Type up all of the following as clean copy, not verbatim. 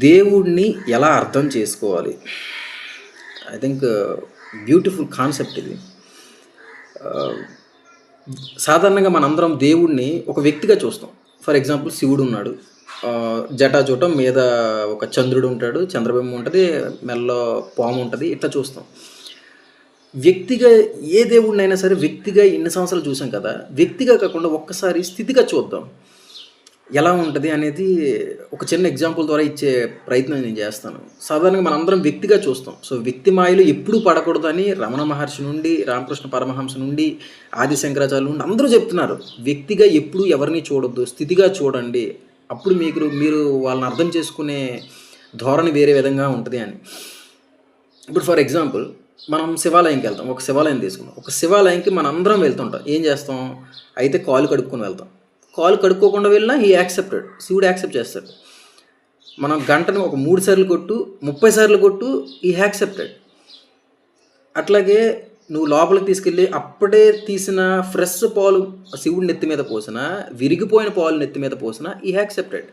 దేవుడిని ఎలా అర్థం చేసుకోవాలి? ఐ థింక్ బ్యూటిఫుల్ కాన్సెప్ట్ ఇది. ఆహ్, సాధారణంగా మనందరం దేవుడిని ఒక వ్యక్తిగా చూస్తాం. For example శివుడున్నాడు. జటాజూటం మీద ఒక చంద్రుడు ఉంటాడు. చంద్రబింబం ఉంటది. మెడలో పాము ఉంటది. ఇట్లా చూస్తాం. వ్యక్తిగా ఏ దేవుడినైనా సరే వ్యక్తిగా ఇన్ని సంవత్సరాలు చూసాం కదా! వ్యక్తిగా కాకుండా ఒక్కసారి స్థితిగా చూద్దాం. ఎలా ఉంటది అనేది ఒక చిన్న ఎగ్జాంపుల్ ద్వారా ఇచ్చే ప్రయత్నం నేను చేస్తాను. సాధారణంగా మనందరం వ్యక్తిగా చూస్తాం. సో, వ్యక్తి మాయలో ఎప్పుడూ పడకూడదని రమణ మహర్షి నుండి, రామకృష్ణ పరమహంస నుండి, ఆది శంకరాచార్యుల నుండి అందరూ చెప్తున్నారు. వ్యక్తిగా ఎప్పుడూ ఎవరిని చూడొద్దు. స్థితిగా చూడండి. అప్పుడు మీరు వాళ్ళని అర్థం చేసుకునే ధోరణి వేరే విధంగా ఉంటది అని. ఇప్పుడు ఫర్ ఎగ్జాంపుల్ మనం శివాలయంకెళ్తాం. ఒక శివాలయం తీసుకుందాం. ఒక శివాలయంకి మనందరం వెళ్తుంటాం. ఏం చేస్తాం? అయితే కాళ్ళు కడుక్కొని వెళ్తాం. కాళ్ళు కడుక్కోకుండా వెళ్ళినా హీ యాక్సెప్టెడ్. శివుడు యాక్సెప్ట్ చేస్తాడు. మనం గంటను ఒక 3 సార్లు కొట్టు, 30 సార్లు కొట్టు, హీ యాక్సెప్టెడ్. అట్లాగే నువ్వు లోపలికి తీసుకెళ్ళి అప్పుడే తీసిన ఫ్రెష్ పాలు శివుడి నెత్తి మీద పోసినా, విరిగిపోయిన పాలు నెత్తి మీద పోసినా హీ యాక్సెప్టెడ్.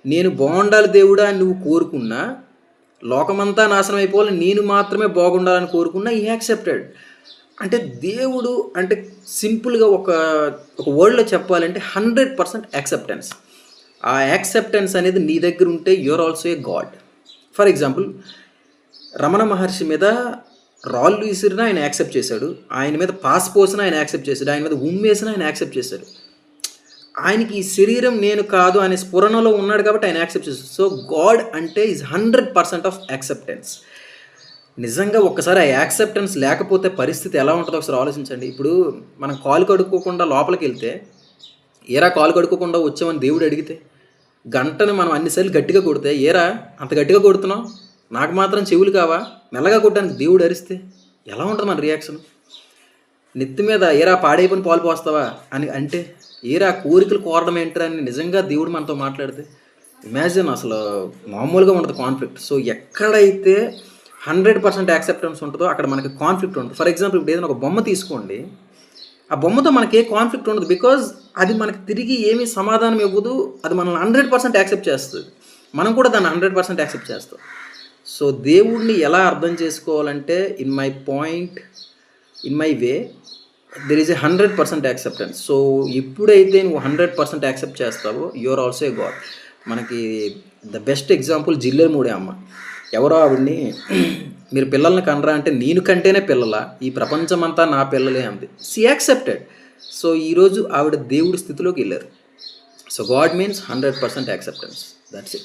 నేను బాగుండాలి దేవుడా అని నువ్వు కోరుకున్నా, లోకమంతా నాశనం అయిపోవాలి, నేను మాత్రమే బాగుండాలని కోరుకున్నా హీ యాక్సెప్టెడ్. అంటే దేవుడు అంటే సింపుల్‌గా ఒక వర్డ్‌లో చెప్పాలంటే 100% యాక్సెప్టెన్స్. ఆ యాక్సెప్టెన్స్ అనేది నీ దగ్గర ఉంటే you are also a god. For example Ramana Maharshi మీద రాళ్ళు విసిరినా ఆయన యాక్సెప్ట్ చేశాడు. ఆయన మీద పాస్ పోసినా ఆయన యాక్సెప్ట్ చేశాడు. ఆయన మీద ఉమ్మేసినా ఆయన యాక్సెప్ట్ చేశాడు. ఆయనకి ఈ శరీరం నేను కాదు అనే స్ఫురణలో ఉన్నాడు కాబట్టి ఆయన యాక్సెప్ట్ చేశాడు. సో, గాడ్ అంటే ఈజ్ 100% ఆఫ్ యాక్సెప్టెన్స్. నిజంగా ఒక్కసారి ఆ యాక్సెప్టెన్స్ లేకపోతే పరిస్థితి ఎలా ఉంటుందో ఒకసారి ఆలోచించండి. ఇప్పుడు మనం కాలు కడుక్కోకుండా లోపలికెళ్తే, ఏరా కాలు కడుక్కోకుండా వచ్చామని దేవుడు అడిగితే, గంటను మనం అన్ని సార్లు గట్టిగా కొడితే, ఏరా అంత గట్టిగా కొడుతున్నావు, నాకు మాత్రం చెవులు కావా, మెల్లగా కొట్టడానికి దేవుడు అరిస్తే ఎలా ఉంటుంది మన రియాక్షన్? నెత్తి మీద ఏరా పాడైపోయిన పాలు పోస్తావా అని అంటే, ఏరా కోరికలు కోరడం ఏంటరా అని నిజంగా దేవుడు మనతో మాట్లాడితే, ఇమాజిన్ అసలు మామూలుగా ఉండదు కాన్ఫ్లిక్ట్. సో, ఎక్కడైతే 100% యాక్సెప్టెన్స్ ఉంటుందో అక్కడ మనకి కాన్ఫ్లిక్ట్ ఉంటుంది. ఫర్ ఎగ్జాంపుల్ ఇప్పుడు ఏదైనా ఒక బొమ్మ తీసుకోండి. ఆ బొమ్మతో మనకి ఏ కాన్ఫ్లిక్ట్ ఉండదు. బికాజ్ అది మనకి తిరిగి ఏమీ సమాధానం ఇవ్వదు. అది మనల్ని 100% యాక్సెప్ట్ చేస్తుంది. మనం కూడా దాన్ని 100% యాక్సెప్ట్ చేస్తాం. సో, దేవుడిని ఎలా అర్థం చేసుకోవాలంటే in my way there is a 100% acceptance. So, ఎప్పుడైతే నువ్వు 100% యాక్సెప్ట్ చేస్తావో you are also a god. మనకి the best example Jillellamudi Amma. ఎవరో ఆవిడ్ని మీరు పిల్లల్ని కనరా అంటే, నేను కంటేనే పిల్లలా, ఈ ప్రపంచమంతా నా పిల్లలే అంది. She accepted. సో, ఈరోజు ఆవిడ దేవుడి స్థితిలోకి వెళ్ళారు. So, God means 100% acceptance. That's it.